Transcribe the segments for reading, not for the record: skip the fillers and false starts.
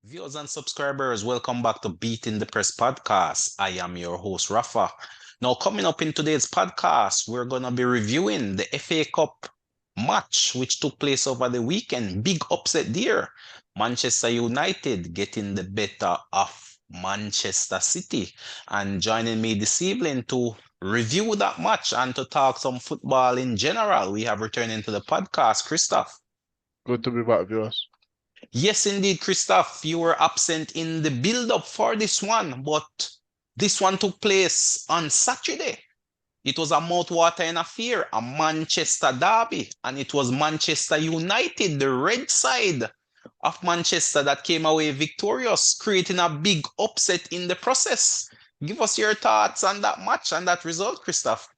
Viewers and subscribers, welcome back to Beating the Press podcast. I am your host, Rafa. Now, coming up in today's podcast, we're going to be reviewing the FA Cup match which took place over the weekend. Big upset there. Manchester United getting the better of Manchester City. And joining me this evening to review that match and to talk some football in general, we have returning to the podcast, Christoph. Good to be back, viewers. Yes, indeed, Christoph, you were absent in the build-up for this one, but this one took place on Saturday. It was a mouth-watering affair, a Manchester derby, and it was Manchester United, the red side of Manchester, that came away victorious, creating a big upset in the process. Give us your thoughts on that match and that result, Christoph.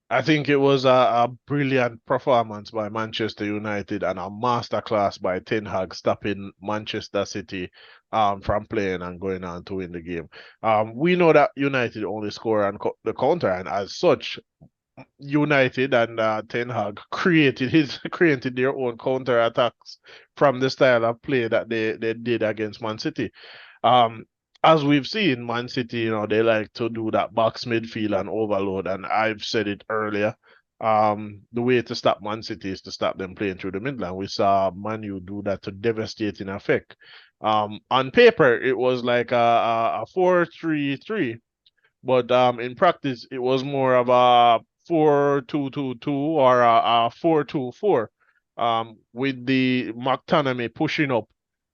I think it was a brilliant performance by Manchester United and a masterclass by Ten Hag stopping Manchester City from playing and going on to win the game. We know that United only score on the counter, and as such, United and Ten Hag created their own counter attacks from the style of play that they did against Man City. Um, as we've seen, Man City, they like to do that box midfield and overload, and I've said it earlier. The way to stop Man City is to stop them playing through the midland. We saw Man U do that to devastating effect. On paper, it was like a 4-3-3, but in practice, it was more of a 4-2-2-2 or a 4-2-4, with the McTominay pushing up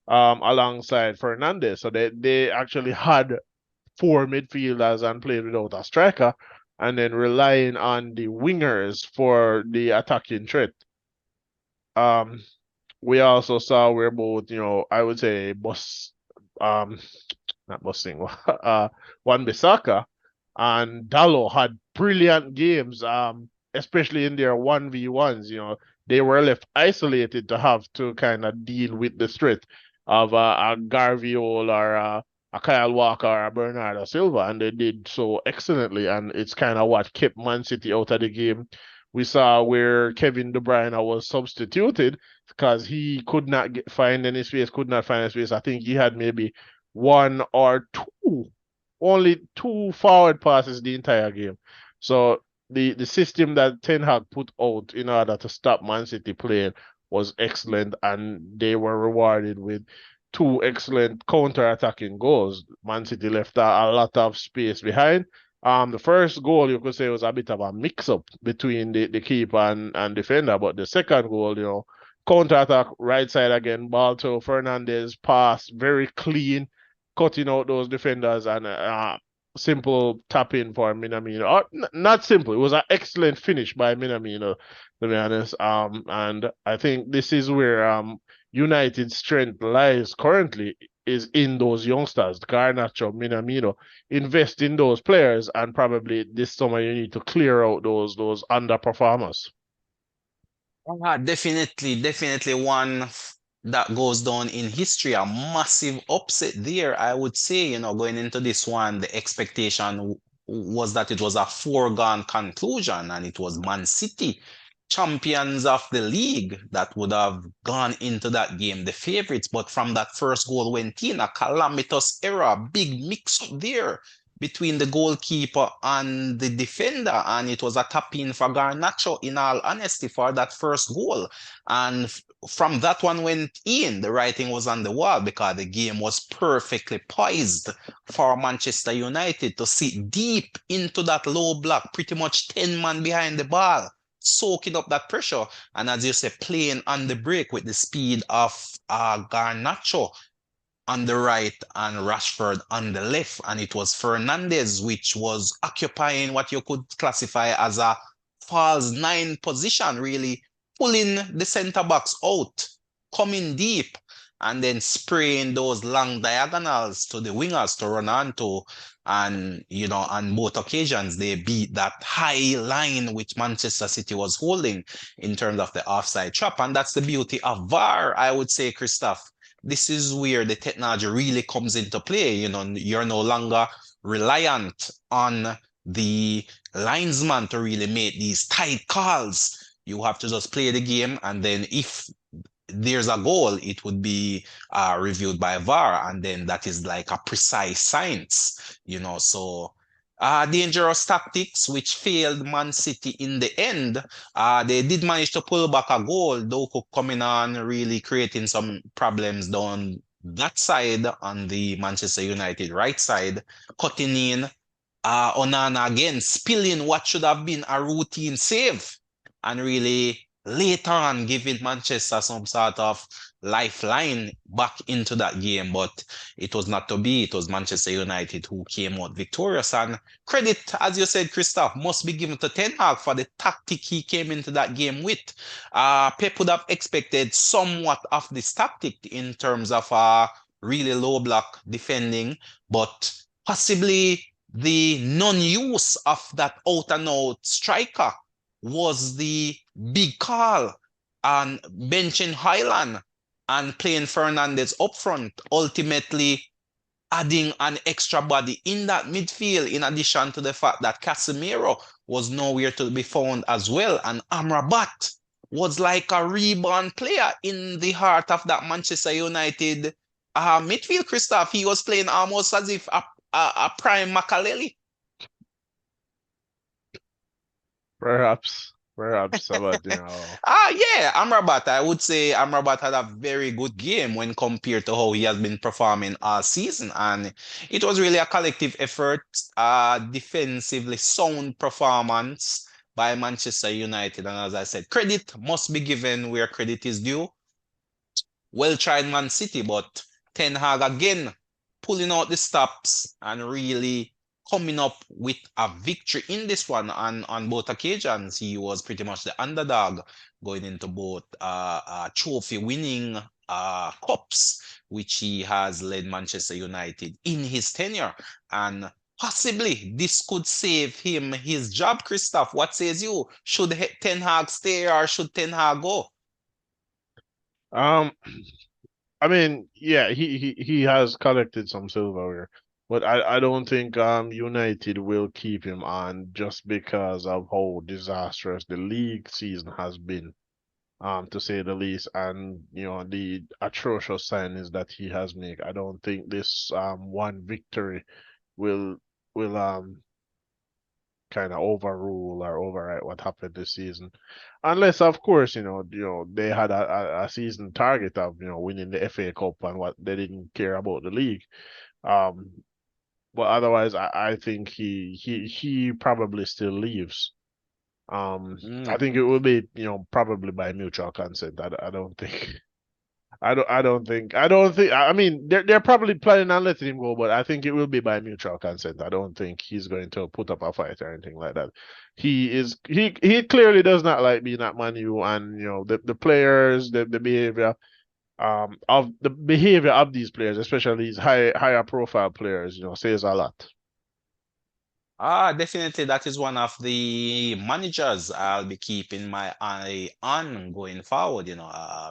alongside Fernandez. So they actually had four midfielders and played without a striker, and then relying on the wingers for the attacking threat. Um, we also saw where both, I would say, um, not busting, Wan-Bissaka and Dallo had brilliant games, especially in their 1v1s. They were left isolated to have to kind of deal with the threat of a Garviol or a Kyle Walker or a Bernardo Silva, and they did so excellently. And it's kind of what kept Man City out of the game. We saw where Kevin De Bruyne was substituted because he could not find any space, could not find any space. I think he had maybe one or two, only two forward passes the entire game. So the system that Ten Hag put out in order to stop Man City playing was excellent, and they were rewarded with two excellent counter-attacking goals. Man City left a lot of space behind. The first goal, you could say, was a bit of a mix-up between the keeper and defender, but the second goal, counter-attack, right side again, ball to Fernandez, pass, very clean, cutting out those defenders, and simple tap in for Minamino. Or, not simple, it was an excellent finish by Minamino, to be honest. And I think this is where United's strength lies currently, is in those youngsters, Garnacho, Minamino. Invest in those players, and probably this summer you need to clear out those underperformers. Definitely one that goes down in history, a massive upset there. I would say, going into this one, the expectation was that it was a foregone conclusion and it was Man City, champions of the league, that would have gone into that game, the favorites. But from that first goal went in, a calamitous error, big mix up there between the goalkeeper and the defender, and it was a tap in for Garnacho, in all honesty, for that first goal. And from that one went in, the writing was on the wall, because the game was perfectly poised for Manchester United to sit deep into that low block, pretty much 10 man behind the ball, soaking up that pressure. And as you say, playing on the break with the speed of Garnacho on the right and Rashford on the left. And it was Fernandez which was occupying what you could classify as a false nine position, really pulling the centre backs out, coming deep, and then spraying those long diagonals to the wingers to run onto. And, on both occasions, they beat that high line which Manchester City was holding in terms of the offside trap. And that's the beauty of VAR, I would say, Christoph. This is where the technology really comes into play. You're no longer reliant on the linesman to really make these tight calls. You have to just play the game, and then if there's a goal, it would be reviewed by VAR, and then that is like a precise science, So dangerous tactics which failed Man City in the end. They did manage to pull back a goal, Doku coming on, really creating some problems down that side on the Manchester United right side, cutting in. Onana again spilling what should have been a routine save and really later on giving Manchester some sort of lifeline back into that game. But it was not to be. It was Manchester United who came out victorious. And credit, as you said, Christoph, must be given to Ten Hag for the tactic he came into that game with. Pep would have expected somewhat of this tactic in terms of really low block defending, but possibly the non-use of that out and out striker was the big call on benching Highland and playing Fernandez up front, ultimately adding an extra body in that midfield, in addition to the fact that Casemiro was nowhere to be found as well. And Amrabat was like a reborn player in the heart of that Manchester United midfield, Christoph. He was playing almost as if a prime Makaleli. Perhaps, but Yeah, Amrabat. I would say Amrabat had a very good game when compared to how he has been performing all season. And it was really a collective effort, defensively sound performance by Manchester United. And as I said, credit must be given where credit is due. Well tried Man City, but Ten Hag again pulling out the stops and really coming up with a victory in this one. On both occasions, he was pretty much the underdog going into both trophy winning cups, which he has led Manchester United in his tenure. And possibly this could save him his job, Christoph. What says you? Should Ten Hag stay or should Ten Hag go? um, I mean, yeah, he has collected some silverware, but I don't think United will keep him on just because of how disastrous the league season has been, to say the least, and the atrocious signings that he has made. I don't think this one victory will will kind of overrule or overwrite what happened this season, unless of course they had a season target of winning the FA Cup and what they didn't care about the league. Um, but otherwise, I think he probably still leaves. I think it will be probably by mutual consent. I don't think I mean they're probably planning on letting him go, but I think it will be by mutual consent. I don't think he's going to put up a fight or anything like that. He clearly does not like being at Man U, and the players, the behavior of the behavior of these players, especially these higher profile players, says a lot. Definitely that is one of the managers I'll be keeping my eye on going forward.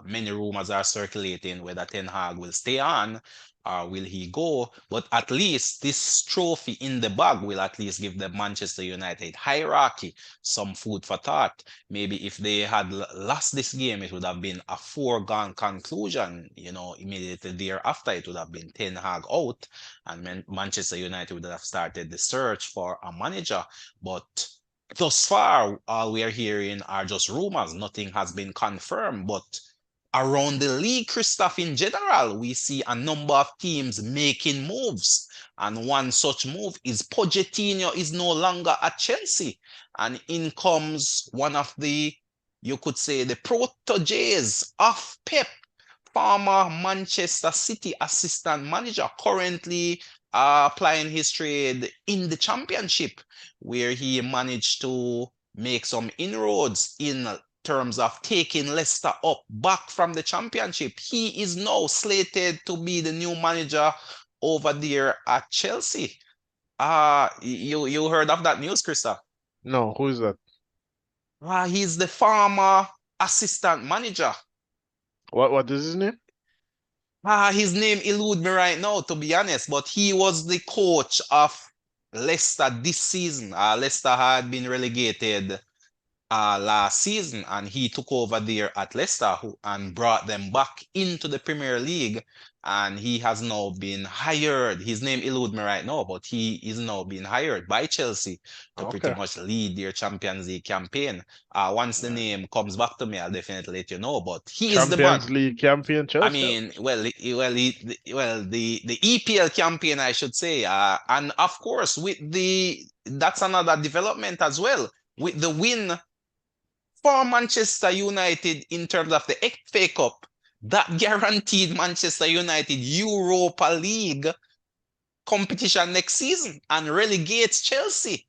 Many rumors are circulating whether Ten Hag will stay on or will he go. But at least this trophy in the bag will at least give the Manchester United hierarchy some food for thought. Maybe if they had lost this game, it would have been a foregone conclusion. Immediately thereafter, it would have been Ten Hag out and Manchester United would have started the search for a manager. But thus far, all we are hearing are just rumors. Nothing has been confirmed. But around the league, Christoph, in general, we see a number of teams making moves. And one such move is Pochettino is no longer at Chelsea. And in comes one of the, you could say, the proteges of Pep, former Manchester City assistant manager, currently applying his trade in the championship, where he managed to make some inroads in terms of taking Leicester up back from the championship. He is now slated to be the new manager over there at Chelsea. You heard of that news, Krista? No, who is that? He's the former assistant manager. What is his name? His name elude me right now, to be honest, but he was the coach of Leicester this season. Leicester had been relegated last season, and he took over there at Leicester and brought them back into the Premier League. And he has now been hired. His name eludes me right now, but he is now being hired by Chelsea to pretty Okay. much lead their Champions League campaign. Once the Right. name comes back to me, I'll definitely let you know. But he is the Champions man. League champion I Chelsea. mean, the EPL campaign, I should say, and of course, that's another development as well with the win for Manchester United in terms of the FA Cup. That guaranteed Manchester United Europa League competition next season and relegates Chelsea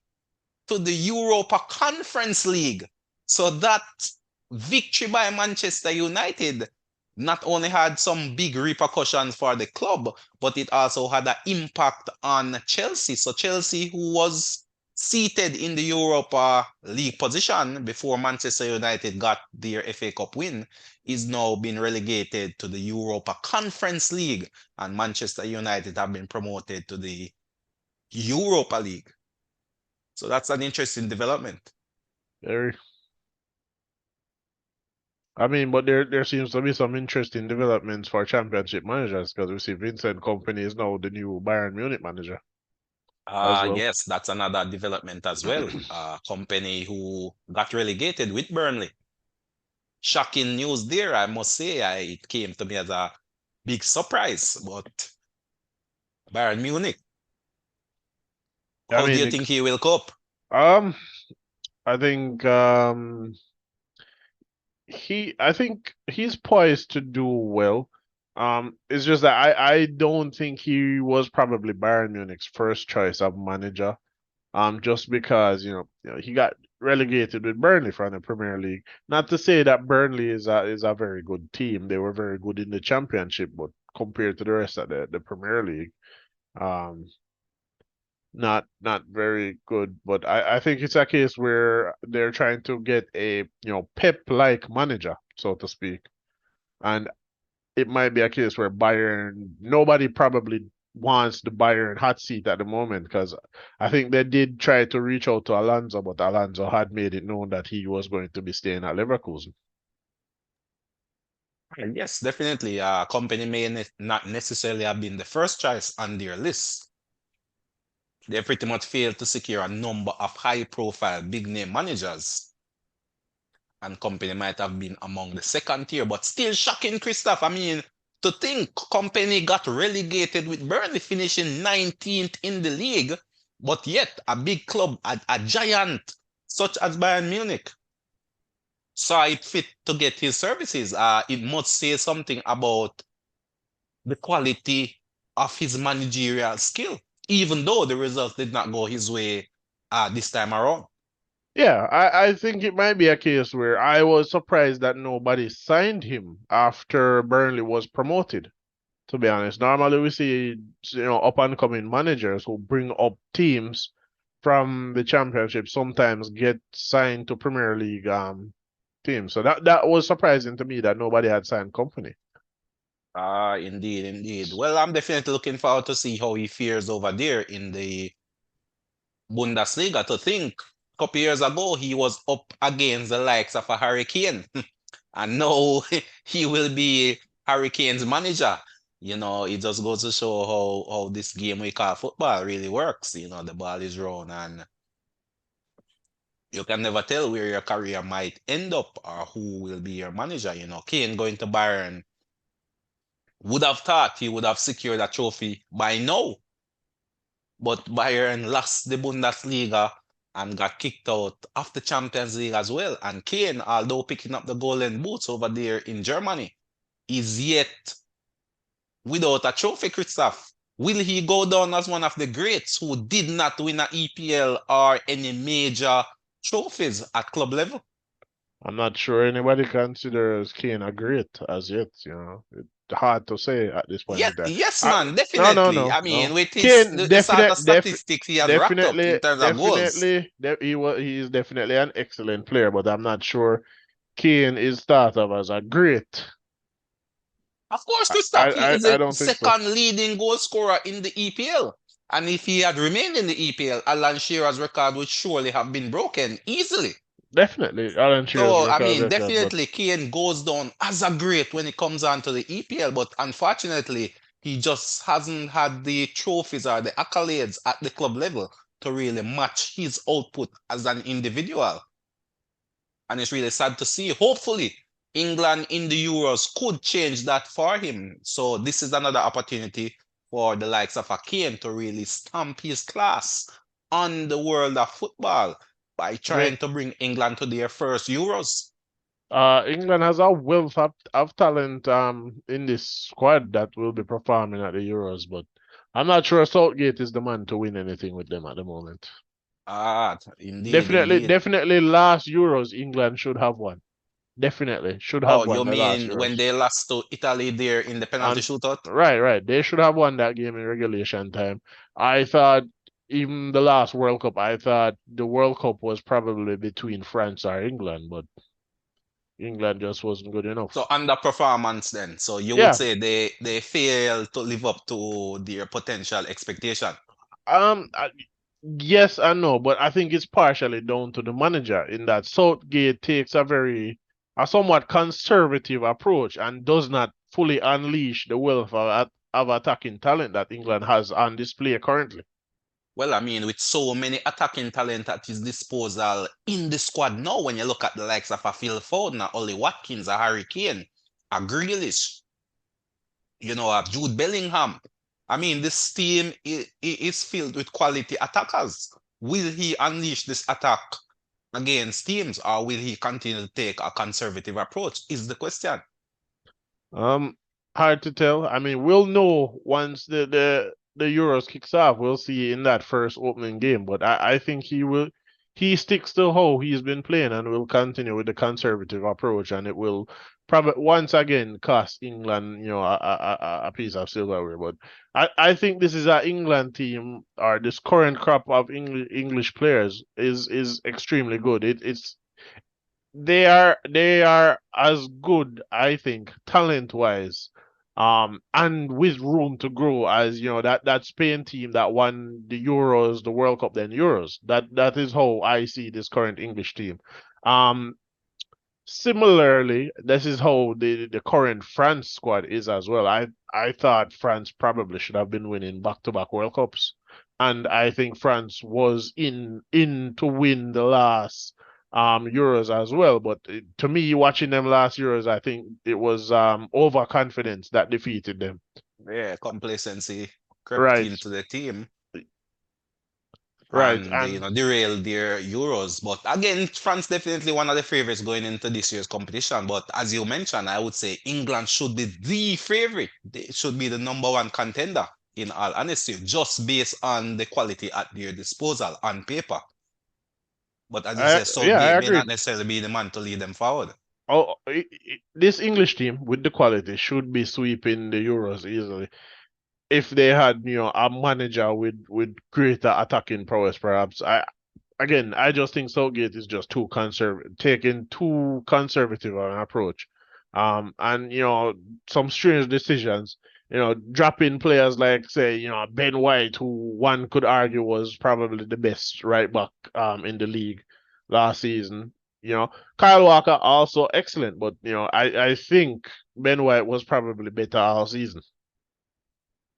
to the Europa Conference League. So that victory by Manchester United not only had some big repercussions for the club, but it also had an impact on Chelsea. So Chelsea, who was seated in the Europa League position before Manchester United got their FA Cup win, is now being relegated to the Europa Conference League, and Manchester United have been promoted to the Europa League. So that's an interesting development. Very. I mean, but there seems to be some interesting developments for championship managers because we see Vincent Kompany is now the new Bayern Munich manager as well. Yes, that's another development as well. Company who got relegated with Burnley. Shocking news there, I must say. It came to me as a big surprise. But Bayern Munich, I how do mean, you think he will cope? um, I think I think he's poised to do well. It's just that I don't think he was probably Bayern Munich's first choice of manager. Just because he got relegated with Burnley from the Premier League. Not to say that Burnley is a very good team. They were very good in the Championship, but compared to the rest of the Premier League, um, not very good. But I think it's a case where they're trying to get a Pep-like manager, so to speak, and it might be a case where nobody probably wants the Bayern hot seat at the moment because I think they did try to reach out to Alonso, but Alonso had made it known that he was going to be staying at Leverkusen. Yes, definitely. Company may not necessarily have been the first choice on their list. They pretty much failed to secure a number of high-profile, big-name managers, and Company might have been among the second tier, but still shocking, Christoph. I mean, to think Company got relegated with Burnley finishing 19th in the league, but yet a big club, a giant such as Bayern Munich, saw it fit to get his services. It must say something about the quality of his managerial skill, even though the results did not go his way this time around. Yeah, I think it might be a case where I was surprised that nobody signed him after Burnley was promoted. To be honest, normally we see up and coming managers who bring up teams from the Championship sometimes get signed to Premier League teams. So that was surprising to me that nobody had signed company. Indeed, indeed. Well, I'm definitely looking forward to see how he fares over there in the Bundesliga. To think, a couple years ago, he was up against the likes of a Hurricane, and now he will be Hurricane's manager. It just goes to show how this game we call football really works. The ball is round, and you can never tell where your career might end up or who will be your manager. Kane going to Bayern would have thought he would have secured a trophy by now, but Bayern lost the Bundesliga and got kicked out of the Champions League as well. And Kane, although picking up the golden boots over there in Germany, is yet without a trophy, Christoph. Will he go down as one of the greats who did not win an EPL or any major trophies at club level? I'm not sure anybody considers Kane a great as yet. It's hard to say at this point Yes, in time. yes, I, man, no, no, definitely. no, I mean, no. with his Kane the sort of definite, statistics he has racked up in definitely, terms of goals. definitely, he is definitely an excellent player, but I'm not sure Kane is thought of as a great. Of course, Christoph, he is I the don't think so. second leading goal scorer in the EPL. And if he had remained in the EPL, Alan Shearer's record would surely have been broken easily. Definitely. Alan Shearer's So, I record mean, record, but definitely Kane goes down as a great when it comes on to the EPL, but unfortunately, he just hasn't had the trophies or the accolades at the club level to really match his output as an individual. And it's really sad to see. Hopefully, England in the Euros could change that for him. So, this is another opportunity for the likes of a Kane to really stamp his class on the world of football by I mean, trying to bring England to their first Euros. England has a wealth of talent in this squad that will be performing at the Euros, but I'm not sure Southgate is the man to win anything with them at the moment. Ah, indeed, Definitely, indeed. definitely last Euros England should have won. Definitely should have Oh, won you the last mean when Euros. they lost to Italy there in the penalty And shootout? right. They should have won that game in regulation time. I thought even the last World Cup, I thought the World Cup was probably between France or England, but England just wasn't good So enough. underperformance then. So you would Yeah, say they fail to live up to their potential expectation. um, I, yes and no, but I think it's partially down to the manager in that Southgate takes a somewhat conservative approach and does not fully unleash the wealth of attacking talent that England has on display currently. Well, I mean, with so many attacking talent at his disposal in the squad now, when you look at the likes of a Phil Foden, a Ollie Watkins, a Harry Kane, a Grealish, a Jude Bellingham. I mean, this team is filled with quality attackers. Will he unleash this attack against teams, or will he continue to take a conservative approach? Is the question. Um, Hard to tell. I mean, we'll know once the Euros kicks off. We'll see in that first opening game. But I think he sticks to how he's been playing and will continue with the conservative approach, and it will probably once again cost England, a piece of silverware. But I think this is an England team, or this current crop of English players is extremely good. They are as good, I think, talent wise, and with room to grow as that Spain team that won the Euros, the World Cup, then Euros. That is how I see this current English team. Um, Similarly, this is how the current France squad is as well. I thought France probably should have been winning back-to-back World Cups, and I think France was in to win the last Euros as well. But to me, watching them last Euros, I think it was overconfidence that defeated them. Yeah, complacency crept Right, into the team right, and and derailed their Euros. But again, France definitely one of the favorites going into this year's competition. But as you mentioned, I would say England should be the favorite. They should be the number one contender, in all honesty, just based on the quality at their disposal on paper. But as you say, yeah, I Southgate may agree. not necessarily be the man to lead them forward. Oh, this English team with the quality should be sweeping the Euros easily. If they had, a manager with greater attacking prowess, perhaps. I just think Southgate is just too conservative, taking too conservative an approach. And some strange decisions. Dropping players like, say, Ben White, who one could argue was probably the best right back in the league last season. Kyle Walker also excellent, but I think Ben White was probably better all season.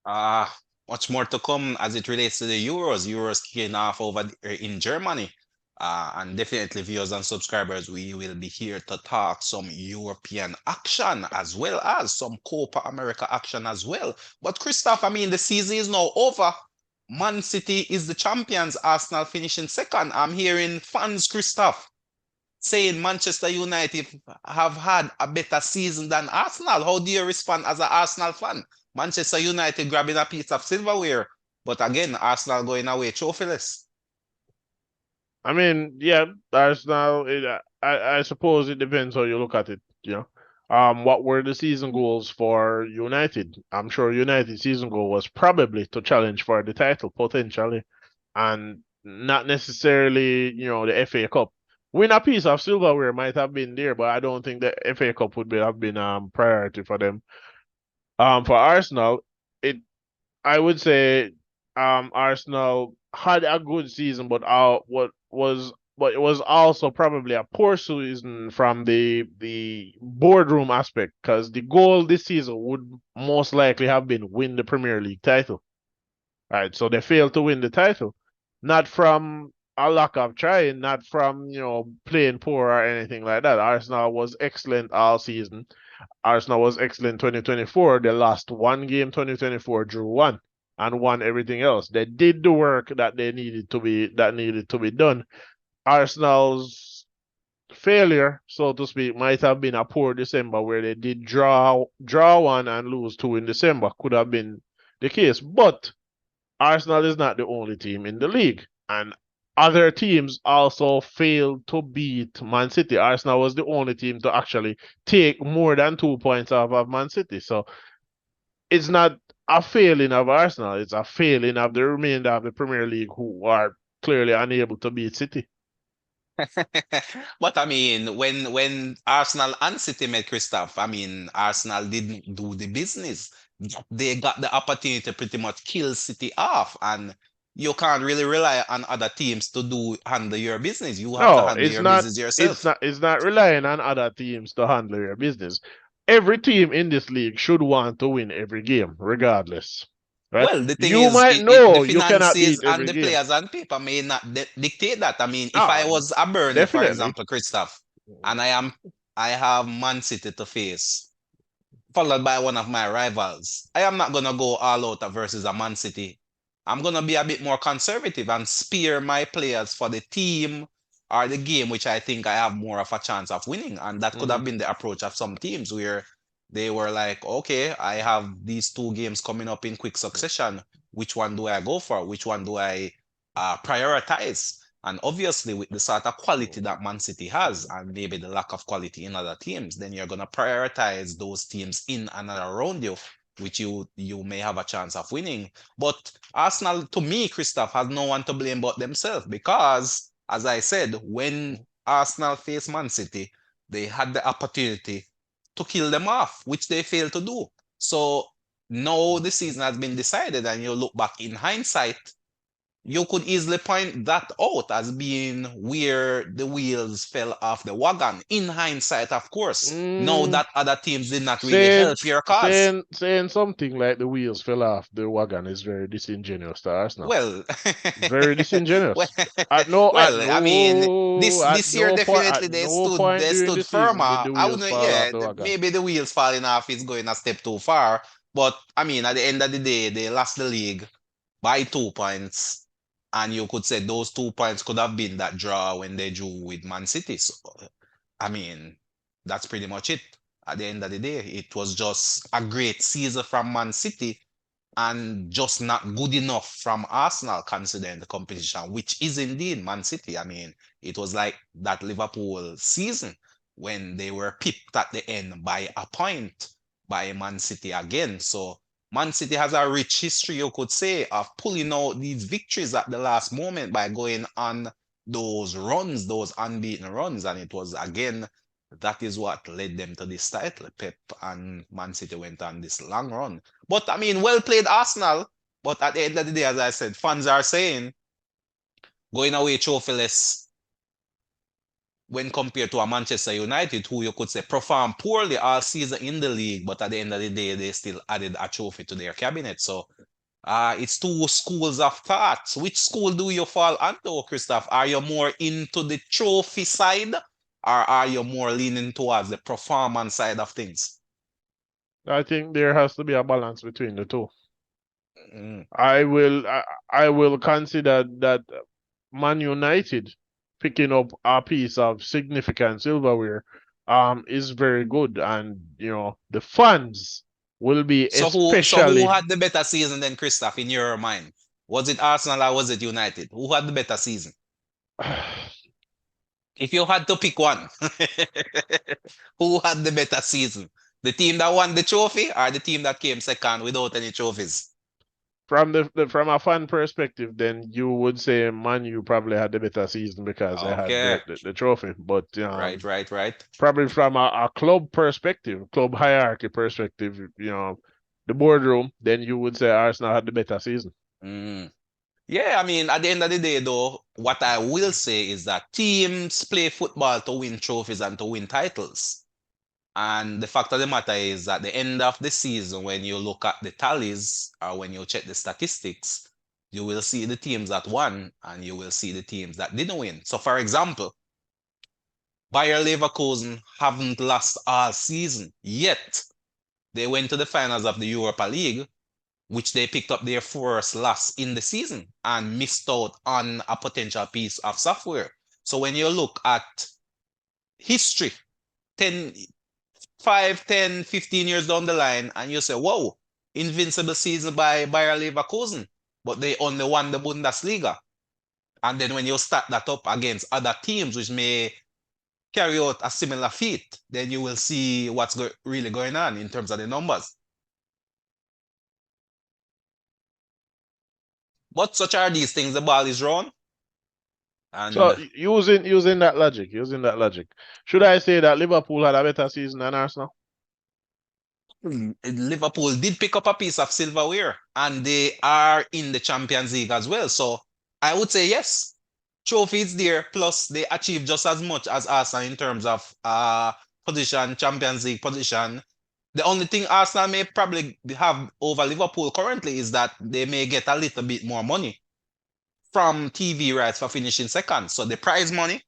Uh, Much more to come as it relates to the Euros. Euros kicking off over in Germany. And definitely, viewers and subscribers, we will be here to talk some European action as well as some Copa America action as well. But Christoph, I mean, the season is now over. Man City is the champions, Arsenal finishing second. I'm hearing fans, Christoph, saying Manchester United have had a better season than Arsenal. How do you respond as an Arsenal fan? Manchester United grabbing a piece of silverware, but again, Arsenal going away trophyless. I mean, yeah, Arsenal. I suppose it depends how you look at it. What were the season goals for United? I'm sure United season goal was probably to challenge for the title potentially, and not necessarily, the FA Cup. Win a piece of silverware might have been there, but I don't think the FA Cup would have been priority for them. For Arsenal, it I would say Arsenal had a good season, but what was but it was also probably a poor season from the boardroom aspect because the goal this season would most likely have been win the Premier League title. Right, so they failed to win the title, not from a lack of trying, not from playing poor or anything like that. Arsenal was excellent all season. Arsenal was excellent 2024. They lost one game 2024, drew one, and won everything else. They did the work that needed to be done. Arsenal's failure, so to speak, might have been a poor December where they did draw one and lose two in December. Could have been the case, but Arsenal is not the only team in the league, and other teams also failed to beat Man City. Arsenal was the only team to actually take more than 2 points off of Man City. So it's not a failing of Arsenal, it's a failing of the remainder of the Premier League who are clearly unable to beat City. But I mean, when Arsenal and City met, Christoph, I mean, Arsenal didn't do the business. They got the opportunity to pretty much kill City off, and you can't really rely on other teams to handle your business. You have to No, handle it's your not. business yourself. It's not relying on other teams to handle your business. Every team in this league should want to win every game, regardless. Right? Well, the thing You is, might the know you cannot finances beat and every the game. players on paper may not dictate that. I mean, if I Ah, was a Burnley, for definitely. example, Christoph, and I have Man City to face, followed by one of my rivals. I am not gonna go all out versus a Man City. I'm gonna be a bit more conservative and spare my players for the team or the game which I think I have more of a chance of winning. And that could Hmm. have been the approach of some teams where they were like, okay, I have these two games coming up in quick succession. Which one do I go for? Which one do I prioritize? And obviously, with the sort of quality that Man City has, and maybe the lack of quality in other teams, then you're gonna prioritize those teams in and around you, which you may have a chance of winning. But Arsenal, to me, Christoph, has no one to blame but themselves because, as I said, when Arsenal faced Man City, they had the opportunity to kill them off, which they failed to do. So now the season has been decided, and you look back in hindsight, you could easily point that out as being where the wheels fell off the wagon. In hindsight, of course, know Mm, that other teams did not really saying help your cause. saying something like the wheels fell off the wagon is very disingenuous to Arsenal. Well, Very well, disingenuous. well, I mean, this year At definitely no point they during stood the season did firmer. the I wheels wouldn't, fall off yeah, the wagon. maybe the wheels falling off is going a step too far. But I mean, at the end of the day, they lost the league by 2 points. And you could say those 2 points could have been that draw when they drew with Man City. So, I mean, that's pretty much it. At the end of the day, it was just a great season from Man City and just not good enough from Arsenal considering the competition, which is indeed Man City. I mean, it was like that Liverpool season when they were pipped at the end by a point by Man City again. So Man City has a rich history, you could say, of pulling out these victories at the last moment by going on those runs, those unbeaten runs. And it was again, that is what led them to this title. Pep and Man City went on this long run. But I mean, well played Arsenal. But at the end of the day, as I said, fans are saying going away trophyless when compared to a Manchester United, who you could say performed poorly all season in the league, but at the end of the day, they still added a trophy to their cabinet. So it's two schools of thoughts. Which school do you fall onto, Christoph? Are you more into the trophy side, or are you more leaning towards the performance side of things? I think there has to be a balance between the two. Mm. I will consider that Man United picking up a piece of significant silverware is very good, and the fans will be So who especially. had the better season than Christoph in your mind? Was it Arsenal or was it United? Who had the better season? If you had to pick one, who had the better season? The team that won the trophy or the team that came second without any trophies? From from a fan perspective, then you would say Man U probably had the better season because they had Okay. the trophy. But Right, right, right. probably from a club perspective, club hierarchy perspective, the boardroom, then you would say Arsenal had the better season. Mm. Yeah, I mean, at the end of the day, though, what I will say is that teams play football to win trophies and to win titles. And the fact of the matter is, at the end of the season, when you look at the tallies or when you check the statistics, you will see the teams that won and you will see the teams that didn't win. So, for example, Bayer Leverkusen haven't lost all season yet. They went to the finals of the Europa League, which they picked up their first loss in the season and missed out on a potential piece of software. So when you look at history, 10, 5, 10, 15 years down the line, and you say, whoa, invincible season by Bayer Leverkusen, but they only won the Bundesliga. And then when you stack that up against other teams which may carry out a similar feat, then you will see what's really going on in terms of the numbers. But such are these things. The ball is round, So and using that logic, should I say that Liverpool had a better season than Arsenal? Liverpool did pick up a piece of silverware, and they are in the Champions League as well. So I would say yes, trophy is there. Plus, they achieved just as much as Arsenal in terms of position, Champions League position. The only thing Arsenal may probably have over Liverpool currently is that they may get a little bit more money from TV rights for finishing second. So the prize money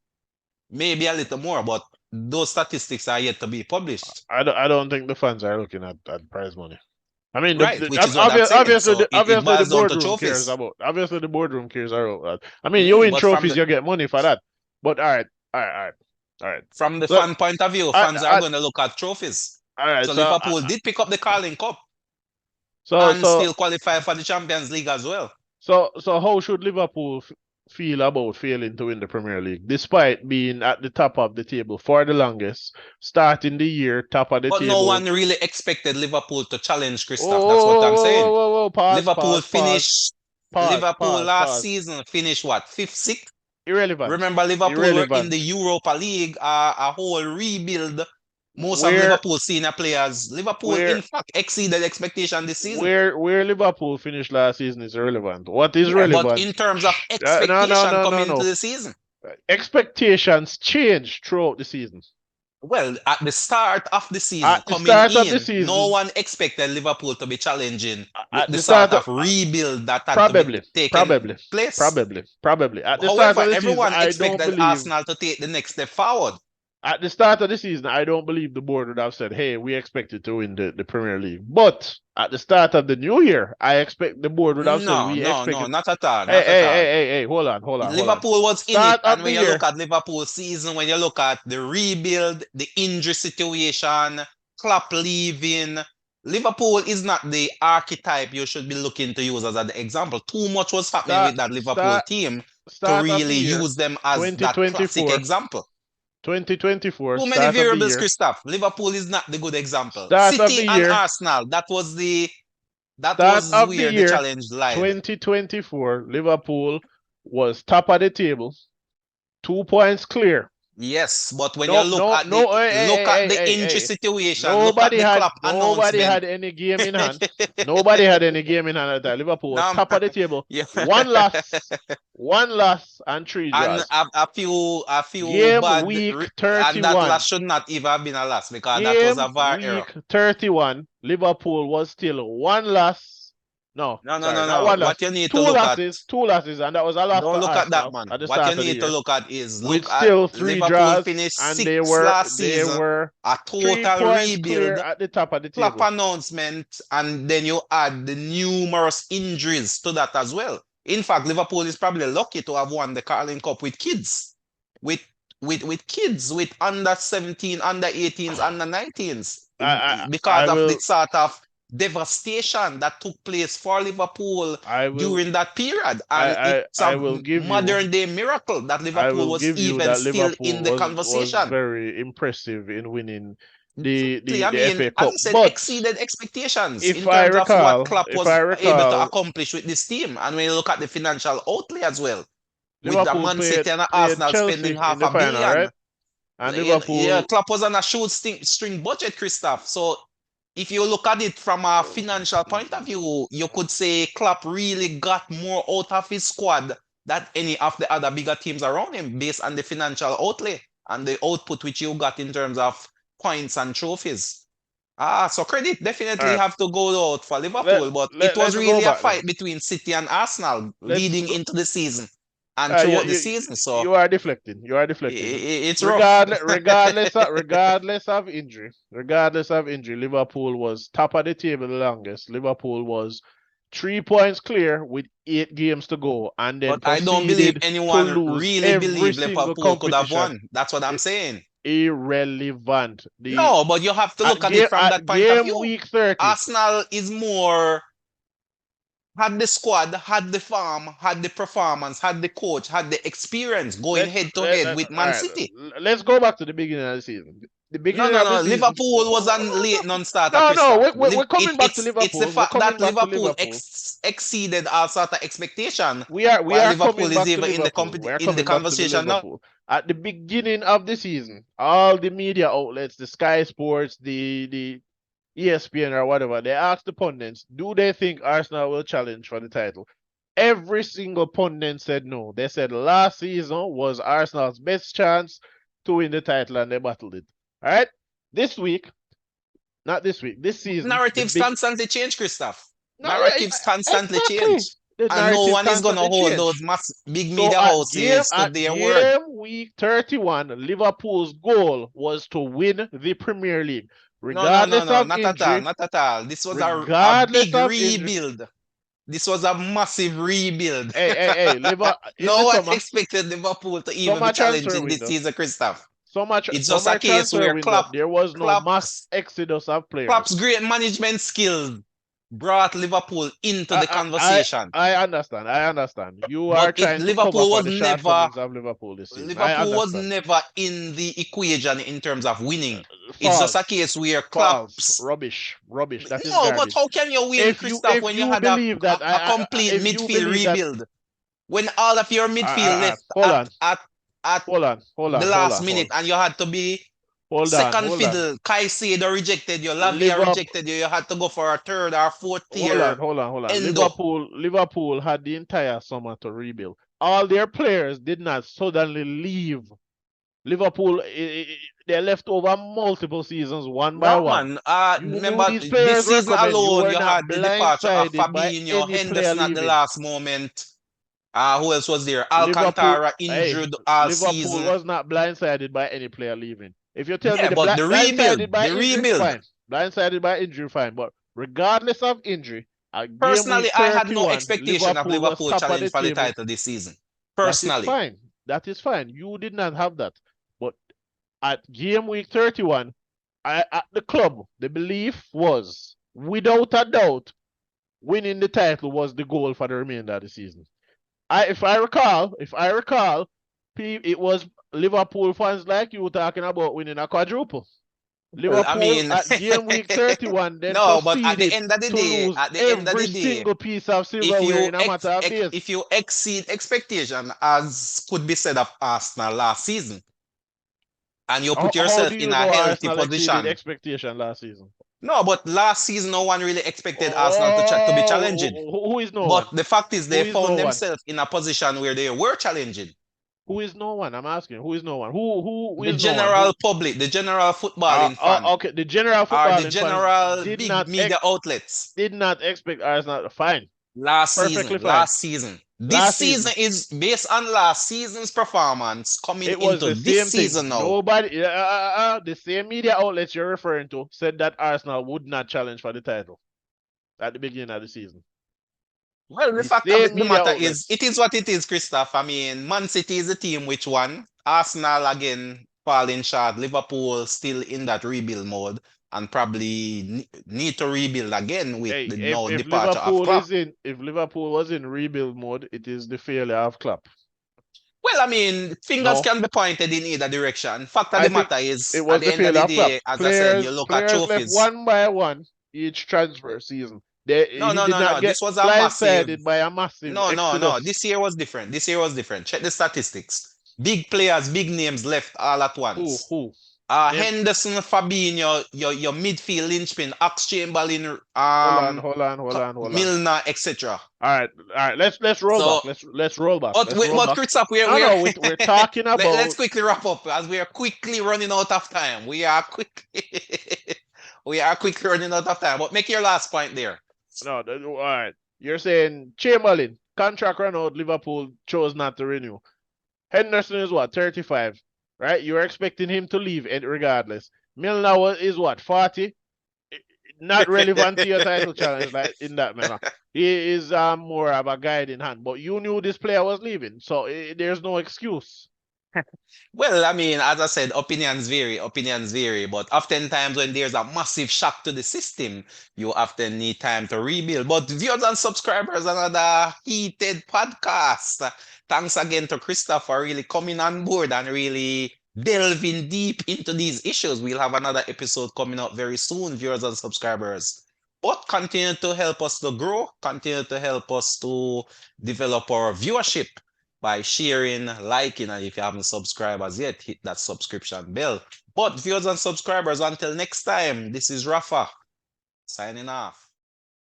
may be a little more, but those statistics are yet to be published. I don't think the fans are looking at prize money. I mean, Right, which is what I'm saying. So it obviously the boils down to boardroom cares trophies. about. Obviously the boardroom cares about that. I mean, you win But from trophies, the you get money for that. But all right. from the So fan point of view, fans are going to look at trophies. all right. So Liverpool did pick up the Carling Cup So and so still qualify for the Champions League as well. so how should Liverpool feel about failing to win the Premier League, despite being at the top of the table for the longest, starting the year top of the But no table? one really expected Liverpool to challenge Christoph. That's what I'm saying. Oh, pause, Liverpool pause, pause, finished pause, Liverpool pause, last pause. season finished what? Fifth, sixth? Irrelevant. Remember, Liverpool were in the Irrelevant. Europa League, a whole rebuild. Most of Where Liverpool senior players, Liverpool, in where fact, exceeded expectation this season. where Liverpool finished last season is irrelevant. What is Yeah, but relevant? in terms of No, expectation no, coming into no. the season, Expectations change throughout the season. well, at the start of the season, At the coming start of the in, no season, one expected Liverpool to be challenging with at the the sort start of of rebuild that had to be probably, taken probably, place. probably. At the start However, of the season, everyone I don't expected believe Arsenal to take the next step forward. at the start of the season, I don't believe the board would have said, hey, we expected to win the Premier League. But at the start of the new year, I expect the board would have said, No, we no, no, expected. not at all, Hey, not at all. hold on. Liverpool was in it, Start and of when the you look year, at Liverpool season, when you look at the rebuild, the injury situation, Klopp leaving, Liverpool is not the archetype you should be looking to use as an example. Too much was happening start, with that Liverpool start, team to start of the really year, use them as that classic 2024, example. 2024, Too many start of the variables, year, Christoph. Liverpool is not the good example. start of City the and year, Arsenal, that start was of the where the year, challenge lied. 2024, Liverpool was top of the table, 2 points clear. Yes, but when you No, no, no. look at the injury Hey. situation, look at the Klopp Nobody announcement. had any game in hand. Nobody had any game in hand at that. Liverpool was Now, top of the table. yeah, One loss, and three and draws. a few Game bad, week and that 31. loss should not even have been a loss because that was Game a VAR error. week 31. Liverpool was still one loss. No, No, no, sorry, no, not no. one loss. What you need to look at, two losses, and that was a loss to don't look at that, Arsenal man. at the What you start of the need to year. look at is With look at still three Liverpool draws, finished and sixth last they season, were a 3 total points clear rebuild, at the top of the Klopp table. announcement, and then you add the numerous injuries to that as well. In fact, Liverpool is probably lucky to have won the Carling Cup with kids, with kids, with under 17, under 18s, under 19s, I because of the will sort of devastation that took place for Liverpool I will during that period. And it's I a will give you modern day miracle that I Liverpool will was give you even that still Liverpool in the was conversation. very impressive in winning Exactly. I the mean, FA as Cup. I said, But exceeded expectations if in I terms of what recall, Klopp if I was able to recall, accomplish with this team. And when you look at the financial outlay as well, with the Liverpool Man City and played Arsenal spending Chelsea in half the a final, billion, right? And yeah, Liverpool Klopp was on a shoestring budget, Christoph. So if you look at it from a financial point of view, you could say Klopp really got more out of his squad than any of the other bigger teams around him based on the financial outlay and the output which you got in terms of points and trophies. So credit All definitely right, have to go out for let, Liverpool, but it was let's go really a back then. fight between City and Arsenal Let's leading go. into the season and You, throughout the you season. So you are deflecting. You are deflecting. it's rough. Regardless of injury, Liverpool was top of the table the longest. Liverpool was 3 points clear with 8 games to go, and then But I don't believe proceeded to anyone lose really every believe single Liverpool could have competition. won. That's what I'm I- saying. Irrelevant. The No, but you have to look at it from at that point of game view. week 30. Arsenal is more had the squad, had the farm, had the performance, had the coach, had the experience going head to head with All Man right. City. Let's go back to the beginning of the season. The No, beginning no, of the no. season. Liverpool was on late non-starter, No, no, Christoph. we're coming back to It's the Liverpool. We're fact that coming back to Liverpool Liverpool. exceeded all sort of expectation, We while are Liverpool coming is back to even Liverpool. We are in the coming back to the conversation now. Liverpool. At the beginning of the season, all the media outlets, the Sky Sports, the ESPN or whatever, they asked the pundits, do they think Arsenal will challenge for the title? Every single pundit said no. They said last season was Arsenal's best chance to win the title and they battled it. All right? This week, not this week, this season, the Narratives big constantly change, Christoph. no, Narratives constantly exactly. change. The And no narrative one is gonna constantly hold those change. big So media houses to at their word. game week 31, Liverpool's goal was to win the Premier League, No, no, no, regardless no, of not at all, injury. not at all. This was a Regardless big of injury. rebuild. This was a massive rebuild. Hey, Liver in the No one summer, expected Liverpool to even be summer transfer challenging this window, season, Christoph. It's just a summer case transfer where window, there was no mass Klopp's exodus of Klopp's players. great management skills brought Liverpool into the conversation. I understand. I understand. You are But trying to cover Liverpool for was the never shortcomings of Liverpool this season. I Liverpool was understand. never in the equation in terms of winning. It's just a False. case where False. Klopp's Rubbish. Rubbish. That is no, but garbage. how can you win, Christoph, If when you you had believe that a complete if you midfield believe that rebuild? When all of your midfield left hold on. at Hold the on. Hold last on. minute and you had to be Hold on. second Hold on. fiddle, Caicedo rejected you, Lavia Liverpool rejected you, you had to go for a third or fourth tier hold on. endo. Liverpool had the entire summer to rebuild. All their players did not suddenly leave. Liverpool, they left over multiple seasons one by No one. man, You knew remember these this players were season coming. You alone were you not had the departure of blindsided by Fabinho, any player Henderson at the leaving. last moment. Who else was there? Liverpool, Alcantara injured all Liverpool season. was not blindsided by any player leaving. If you tell me Yeah, but the rebuild, blindsided by the injury, rebuild. fine. Blindsided by injury, fine. But regardless of injury, at game Personally, week I had no 31, expectation of Liverpool was Liverpool top of challenge the for the table. title this season. That is Personally. fine. That is fine. You did not have that. But at game week 31, at the club, the belief was, without a doubt, winning the title was the goal for the remainder of the season. If I recall, it was Liverpool fans like you talking about winning a quadruple. Well, I Liverpool mean, at game week 31 then no, but at the proceeded end of the to day, lose every single piece of silverware in a matter of days. if you exceed expectation, as could be said of Arsenal last season, and you put How yourself do in you a know healthy Arsenal exceeded position. expectation last season? No, but last season, no one really expected Arsenal to be challenging. Oh, who is no But one? the fact is, Who they is found no one? themselves in a position where they were challenging. Who is no one? I'm asking. Who is no one? Who The is no one? general public, the general footballing fan, Okay, the general or the footballing fans general big media outlets. did not expect Arsenal. Fine, perfectly fine. Last season. This Last season season, is based on last season's performance coming it was into the this same thing. season now. Nobody, the same media outlets you're referring to said that Arsenal would not challenge for the title at the beginning of the season. Well, the The fact of same the media matter is, outlets. it is what it is, Christoph. I mean, Man City is the team which won. Arsenal again falling short. Liverpool still in that rebuild mode and probably need to rebuild again with Hey, the no if departure of Klopp. If Liverpool was in rebuild mode, it is the failure of Klopp. Well, I mean, fingers No, can be pointed in either direction. Fact of I the think matter is, it at was the the end of failure the of Klopp. day, as I said, you look at Players left trophies. one by one each transfer season. No, He no, did no, not no. get This was a massive. blindsided by a massive No, no, no. exodus. This year was different. This year was different. Check the statistics. Big players, big names left all at Who? once. Who? Name, Henderson, Fabinho, your midfield linchpin, Ox Chamberlain, hold on. Milner, etc. All right. Let's roll back. So, Let's roll back. but Let's roll back. Christoph, No, no, we're talking let's about quickly wrap up as we are quickly running out of time. We are quickly we are quickly running out of time. But make your last point there. no. All right. You're saying Chamberlain contract run out. Liverpool chose not to renew. Henderson is what 35, right? You're expecting him to leave regardless. Milner is what 40. Not relevant to your title challenge like in that manner. He is more of a guiding hand, but you knew this player was leaving, so there's no excuse. Well, I mean, as I said, opinions vary, but oftentimes when there's a massive shock to the system, you often need time to rebuild. But viewers and subscribers, another heated podcast. Thanks again to Christoph for really coming on board and really delving deep into these issues. We'll have another episode coming up very soon, viewers and subscribers. But continue to help us to grow, continue to help us to develop our viewership by sharing, liking, and if you haven't subscribed as yet, hit that subscription bell. But viewers and subscribers, until next time, this is Rafa signing off.